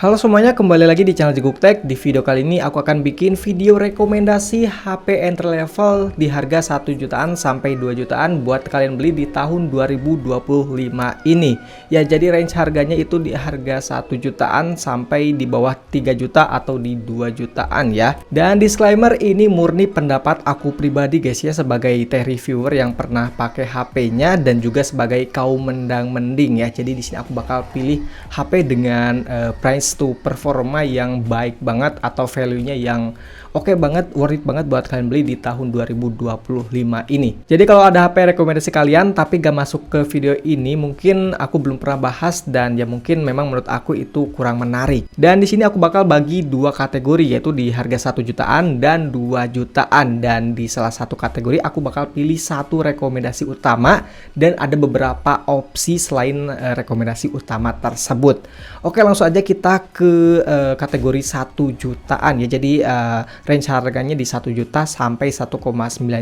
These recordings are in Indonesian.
Halo semuanya, kembali lagi di channel Jeguk Tech. Di video kali ini aku akan bikin video rekomendasi HP entry level di harga 1 jutaan sampai 2 jutaan buat kalian beli di tahun 2025 ini. Ya, jadi range harganya itu di harga 1 jutaan sampai di bawah 3 juta atau di 2 jutaan ya. Dan disclaimer, ini murni pendapat aku pribadi guys ya, sebagai tech reviewer yang pernah pakai HP-nya dan juga sebagai kaum mendang-mending ya. Jadi di sini aku bakal pilih HP dengan price to performa yang baik banget atau value-nya yang oke banget, worth it banget buat kalian beli di tahun 2025 ini. Jadi kalau ada HP rekomendasi kalian tapi gak masuk ke video ini, mungkin aku belum pernah bahas dan ya mungkin memang menurut aku itu kurang menarik. Dan di sini aku bakal bagi dua kategori, yaitu di harga 1 jutaan dan 2 jutaan. Dan di salah satu kategori aku bakal pilih satu rekomendasi utama dan ada beberapa opsi selain rekomendasi utama tersebut. Oke, langsung aja kita ke kategori 1 jutaan ya. Jadi range harganya di 1 juta sampai 1,9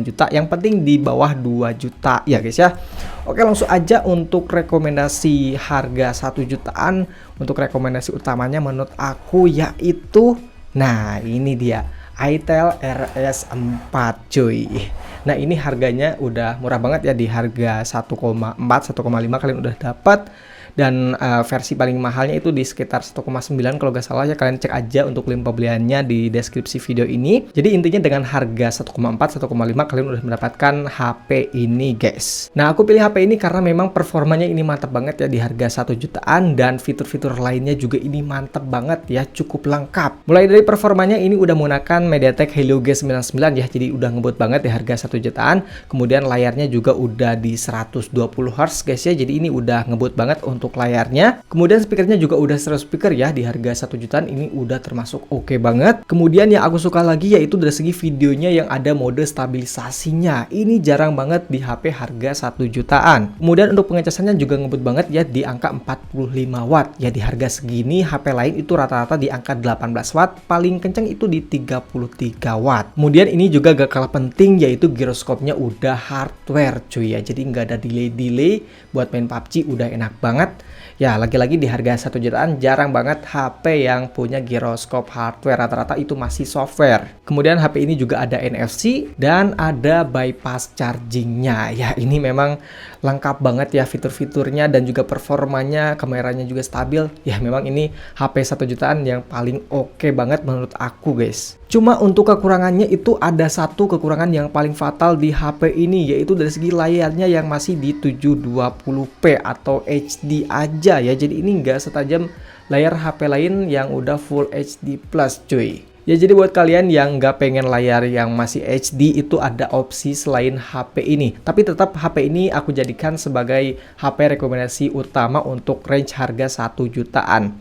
juta. Yang penting di bawah 2 juta ya guys ya. Oke, langsung aja untuk rekomendasi harga 1 jutaan. Untuk rekomendasi utamanya menurut aku yaitu, nah ini dia, itel RS4 cuy. Nah ini harganya udah murah banget ya, di harga 1,4 1,5 kalian udah dapat. Dan versi paling mahalnya itu di sekitar 1,9 kalau nggak salah ya. Kalian cek aja untuk link pembeliannya di deskripsi video ini. Jadi intinya dengan harga 1,4 1,5 kalian udah mendapatkan HP ini guys. Nah aku pilih HP ini karena memang performanya ini mantap banget ya di harga 1 jutaan. Dan fitur-fitur lainnya juga ini mantap banget ya, cukup lengkap. Mulai dari performanya ini udah menggunakan MediaTek Helio G99 ya. Jadi udah ngebut banget di harga 1 jutaan. Kemudian layarnya juga udah di 120 Hz guys ya. Jadi ini udah ngebut banget untuk layarnya. Kemudian speakernya juga udah stereo speaker ya, di harga 1 jutaan ini udah termasuk oke banget. Kemudian yang aku suka lagi yaitu dari segi videonya yang ada mode stabilisasinya. Ini jarang banget di HP harga 1 jutaan. Kemudian untuk pengecasannya juga ngebut banget ya, di angka 45 watt. Ya di harga segini HP lain itu rata-rata di angka 18 watt, paling kenceng itu di 33 watt. Kemudian ini juga gak kalah penting yaitu giroskopnya udah hardware cuy ya. Jadi nggak ada delay-delay buat main PUBG, udah enak banget. Ya lagi-lagi di harga 1 jutaan jarang banget HP yang punya giroskop hardware, rata-rata itu masih software. Kemudian HP ini juga ada NFC dan ada bypass chargingnya. Ya ini memang lengkap banget ya fitur-fiturnya dan juga performanya, kameranya juga stabil. Ya memang ini HP 1 jutaan yang paling oke banget menurut aku guys. Cuma untuk kekurangannya itu ada satu kekurangan yang paling fatal di HP ini, yaitu dari segi layarnya yang masih di 720p atau HD aja ya. Jadi ini nggak setajam layar HP lain yang udah Full HD Plus cuy. Ya jadi buat kalian yang nggak pengen layar yang masih HD itu ada opsi selain HP ini. Tapi tetap HP ini aku jadikan sebagai HP rekomendasi utama untuk range harga 1 jutaan.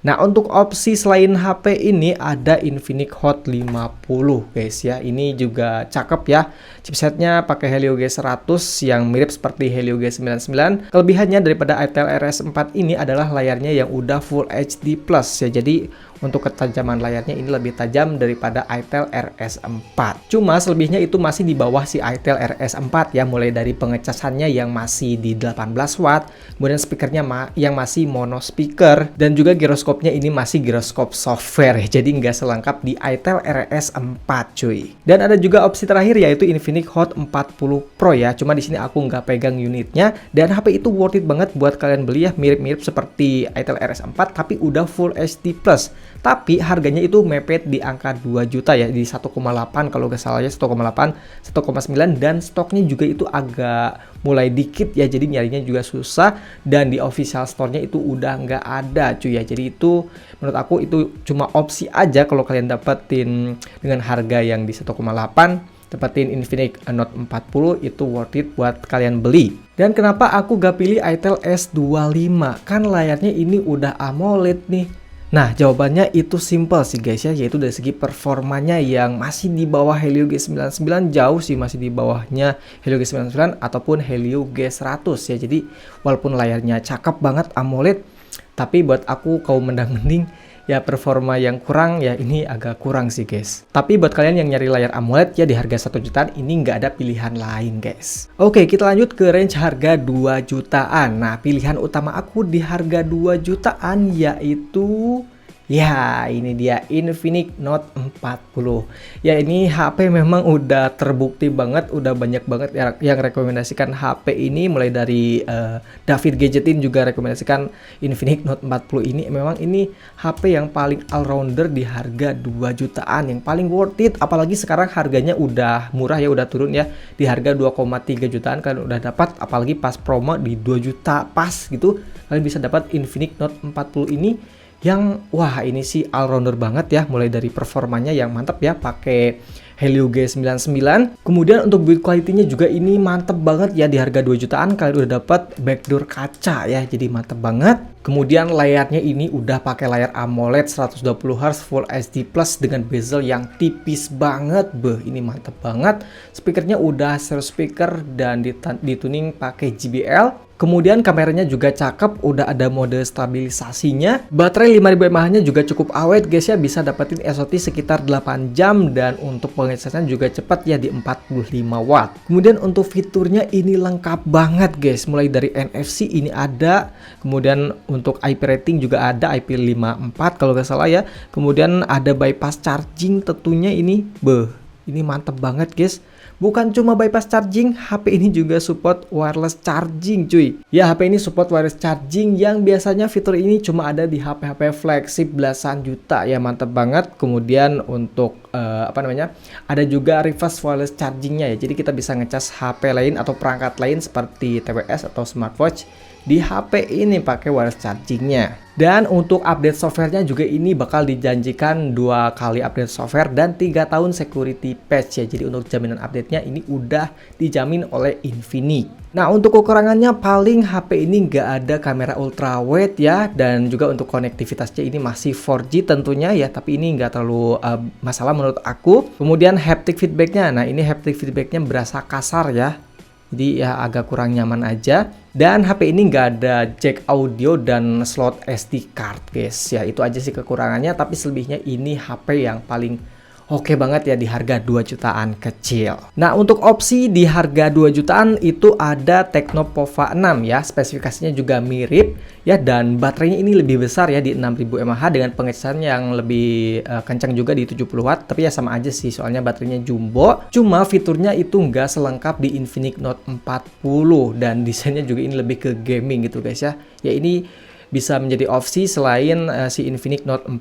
Nah untuk opsi selain HP ini ada Infinix Hot 50 guys ya. Ini juga cakep ya. Chipsetnya pakai Helio G100 yang mirip seperti Helio G99. Kelebihannya daripada itel RS4 ini adalah layarnya yang udah Full HD Plus ya. Jadi untuk ketajaman layarnya ini lebih tajam daripada itel RS4. Cuma selebihnya itu masih di bawah si itel RS4 ya. Mulai dari pengecasannya yang masih di 18 watt, kemudian speakernya yang masih mono speaker, dan juga giroskopnya ini masih giroskop software ya. Jadi nggak selengkap di itel RS4 cuy. Dan ada juga opsi terakhir yaitu Infinix Hot 40 Pro ya. Cuma di sini aku nggak pegang unitnya. Dan HP itu worth it banget buat kalian beli ya. Mirip-mirip seperti itel RS4 tapi udah Full HD Plus. Tapi harganya itu mepet di angka 2 juta ya, di 1,8 kalau nggak salah ya, 1,8, 1,9, dan stoknya juga itu agak mulai dikit ya, jadi nyarinya juga susah, dan di official store-nya itu udah nggak ada cuy ya. Jadi itu menurut aku itu cuma opsi aja kalau kalian dapetin dengan harga yang di 1,8, dapetin Infinix Note 40 itu worth it buat kalian beli. Dan kenapa aku gak pilih itel S25? Kan layarnya ini udah AMOLED nih. Nah jawabannya itu simple sih guys ya, yaitu dari segi performanya yang masih di bawah Helio G99, jauh sih masih di bawahnya Helio G99 ataupun Helio G100 ya. Jadi walaupun layarnya cakep banget AMOLED, tapi buat aku kaum mendang-mending ya performa yang kurang ya, ini agak kurang sih guys. Tapi buat kalian yang nyari layar AMOLED ya di harga 1 jutaan ini nggak ada pilihan lain guys. Oke, kita lanjut ke range harga 2 jutaan. Nah pilihan utama aku di harga 2 jutaan yaitu Ya, ini dia Infinix Note 40. Ya, ini HP memang udah terbukti banget, udah banyak banget yang rekomendasikan HP ini, mulai dari David Gadgetin juga rekomendasikan Infinix Note 40 ini. Memang ini HP yang paling all-rounder di harga 2 jutaan, yang paling worth it. Apalagi sekarang harganya udah murah ya, udah turun ya. Di harga 2,3 jutaan kalian udah dapat, apalagi pas promo di 2 juta pas gitu. Kalian bisa dapat Infinix Note 40 ini yang wah ini sih all-rounder banget ya, mulai dari performanya yang mantap ya, pakai Helio G99. Kemudian untuk build quality-nya juga ini mantep banget ya, di harga 2 jutaan kalian udah dapat backdoor kaca ya, jadi mantep banget. Kemudian layarnya ini udah pakai layar AMOLED 120Hz Full HD Plus dengan bezel yang tipis banget. Beh, ini mantep banget. Speakernya udah stereo speaker dan dituning pakai JBL. Kemudian kameranya juga cakep, udah ada mode stabilisasinya. Baterai 5000 mAh-nya juga cukup awet guys ya, bisa dapetin SOT sekitar 8 jam dan untuk pengecasan juga cepat ya di 45 watt. Kemudian untuk fiturnya ini lengkap banget guys, mulai dari NFC ini ada, kemudian untuk IP rating juga ada, IP54 kalau nggak salah ya. Kemudian ada bypass charging tentunya ini, ini mantep banget guys. Bukan cuma bypass charging, HP ini juga support wireless charging cuy. Ya, HP ini support wireless charging yang biasanya fitur ini cuma ada di HP-HP flagship belasan juta ya, mantep banget. Kemudian untuk ada juga reverse wireless chargingnya ya, jadi kita bisa ngecas HP lain atau perangkat lain seperti TWS atau smartwatch di HP ini pakai wireless chargingnya. Dan untuk update softwarenya juga ini bakal dijanjikan 2 kali update software dan 3 tahun security patch ya. Jadi untuk jaminan update-nya ini udah dijamin oleh Infinix. Nah, untuk kekurangannya paling HP ini nggak ada kamera ultrawide ya, dan juga untuk konektivitasnya ini masih 4G tentunya ya, tapi ini nggak terlalu masalah menurut aku. Kemudian haptic feedback-nya, nah ini haptic feedback-nya berasa kasar ya, jadi ya agak kurang nyaman aja. Dan HP ini nggak ada jack audio dan slot SD card guys ya, itu aja sih kekurangannya, tapi selebihnya ini HP yang paling oke banget ya di harga 2 jutaan kecil. Nah, untuk opsi di harga 2 jutaan itu ada Tecno Pova 6 ya, spesifikasinya juga mirip ya, dan baterainya ini lebih besar ya di 6000 mAh dengan pengecasan yang lebih kencang juga di 70 watt, tapi ya sama aja sih soalnya baterainya jumbo. Cuma fiturnya itu nggak selengkap di Infinix Note 40 dan desainnya juga ini lebih ke gaming gitu guys ya. Ya ini bisa menjadi opsi selain si Infinix Note 40.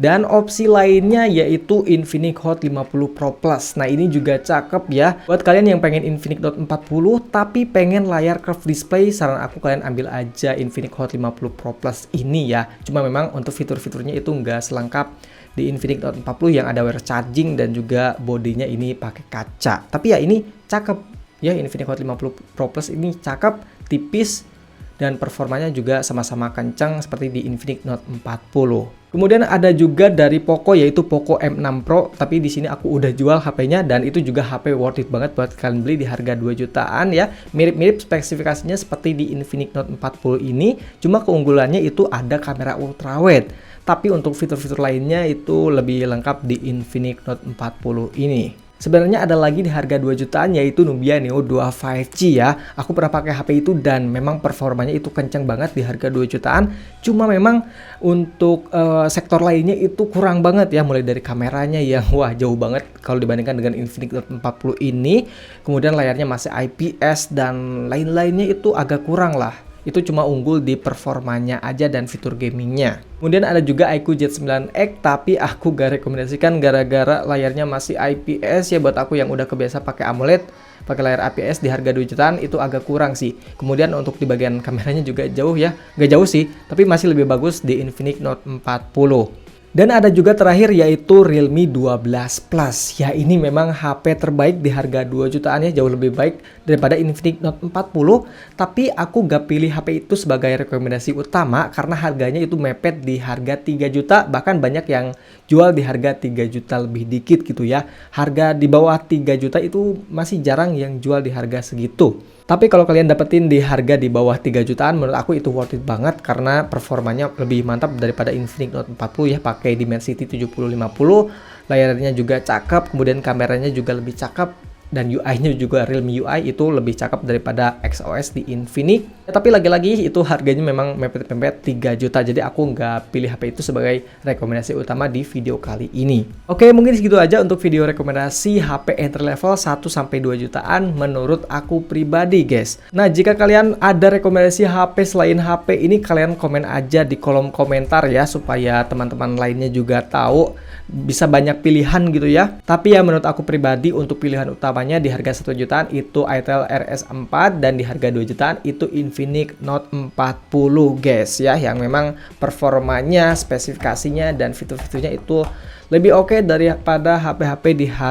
Dan opsi lainnya yaitu Infinix Hot 50 Pro Plus. Nah, ini juga cakep ya. Buat kalian yang pengen Infinix Note 40 tapi pengen layar curved display, saran aku kalian ambil aja Infinix Hot 50 Pro Plus ini ya. Cuma memang untuk fitur-fiturnya itu nggak selengkap di Infinix Note 40 yang ada wireless charging dan juga bodinya ini pakai kaca. Tapi ya ini cakep ya, Infinix Hot 50 Pro Plus ini cakep, tipis, dan performanya juga sama-sama kencang seperti di Infinix Note 40. Kemudian ada juga dari Poco yaitu Poco M6 Pro, tapi di sini aku udah jual HP-nya dan itu juga HP worth it banget buat kalian beli di harga 2 jutaan ya. Mirip-mirip spesifikasinya seperti di Infinix Note 40 ini, cuma keunggulannya itu ada kamera ultrawide. Tapi untuk fitur-fitur lainnya itu lebih lengkap di Infinix Note 40 ini. Sebenarnya ada lagi di harga 2 jutaan yaitu Nubia Neo 2 5G ya. Aku pernah pakai HP itu dan memang performanya itu kencang banget di harga 2 jutaan. Cuma memang untuk sektor lainnya itu kurang banget ya, mulai dari kameranya yang wah jauh banget kalau dibandingkan dengan Infinix Note 40 ini. Kemudian layarnya masih IPS dan lain-lainnya itu agak kurang lah. Itu cuma unggul di performanya aja dan fitur gamingnya. Kemudian ada juga iQOO Z9X, tapi aku gak rekomendasikan gara-gara layarnya masih IPS ya. Buat aku yang udah kebiasa pakai AMOLED, pakai layar IPS di harga 2 jutaan itu agak kurang sih. Kemudian untuk di bagian kameranya juga jauh ya, gak jauh sih, tapi masih lebih bagus di Infinix Note 40. Dan ada juga terakhir yaitu Realme 12 Plus. Ya ini memang HP terbaik di harga 2 jutaan ya, jauh lebih baik daripada Infinix Note 40. Tapi aku gak pilih HP itu sebagai rekomendasi utama karena harganya itu mepet di harga 3 juta. Bahkan banyak yang jual di harga 3 juta lebih dikit gitu ya. Harga di bawah 3 juta itu masih jarang yang jual di harga segitu. Tapi kalau kalian dapetin di harga di bawah 3 jutaan, menurut aku itu worth it banget karena performanya lebih mantap daripada Infinix Note 40 ya, pakai Dimensity 7050, layarnya juga cakep, kemudian kameranya juga lebih cakep, dan UI-nya juga Realme UI itu lebih cakep daripada XOS di Infinix. Ya, tapi lagi-lagi itu harganya memang mepet-mepet 3 juta, jadi aku nggak pilih HP itu sebagai rekomendasi utama di video kali ini. Oke, mungkin segitu aja untuk video rekomendasi HP entry level 1-2 jutaan menurut aku pribadi guys. Nah, jika kalian ada rekomendasi HP selain HP ini, kalian komen aja di kolom komentar ya, supaya teman-teman lainnya juga tahu, bisa banyak pilihan gitu ya. Tapi ya menurut aku pribadi untuk pilihan utamanya di harga 1 jutaan itu Itel RS4, dan di harga 2 jutaan itu Infinix Note 40 guys ya, yang memang performanya, spesifikasinya dan fitur-fiturnya itu lebih oke daripada HP-HP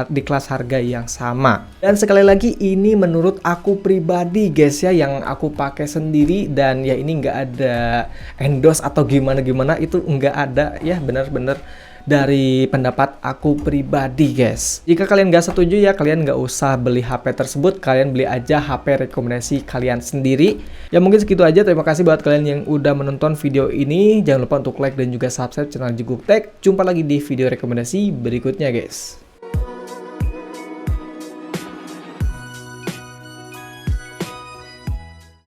di kelas harga yang sama. Dan sekali lagi ini menurut aku pribadi guys ya, yang aku pakai sendiri, dan ya ini nggak ada endorse atau gimana-gimana, itu nggak ada ya, bener-bener dari pendapat aku pribadi guys. Jika kalian nggak setuju ya, kalian nggak usah beli HP tersebut, kalian beli aja HP rekomendasi kalian sendiri. Ya mungkin segitu aja, terima kasih buat kalian yang udah menonton video ini. Jangan lupa untuk like dan juga subscribe channel Jiguk Tech. Jumpa lagi di video rekomendasi berikutnya guys.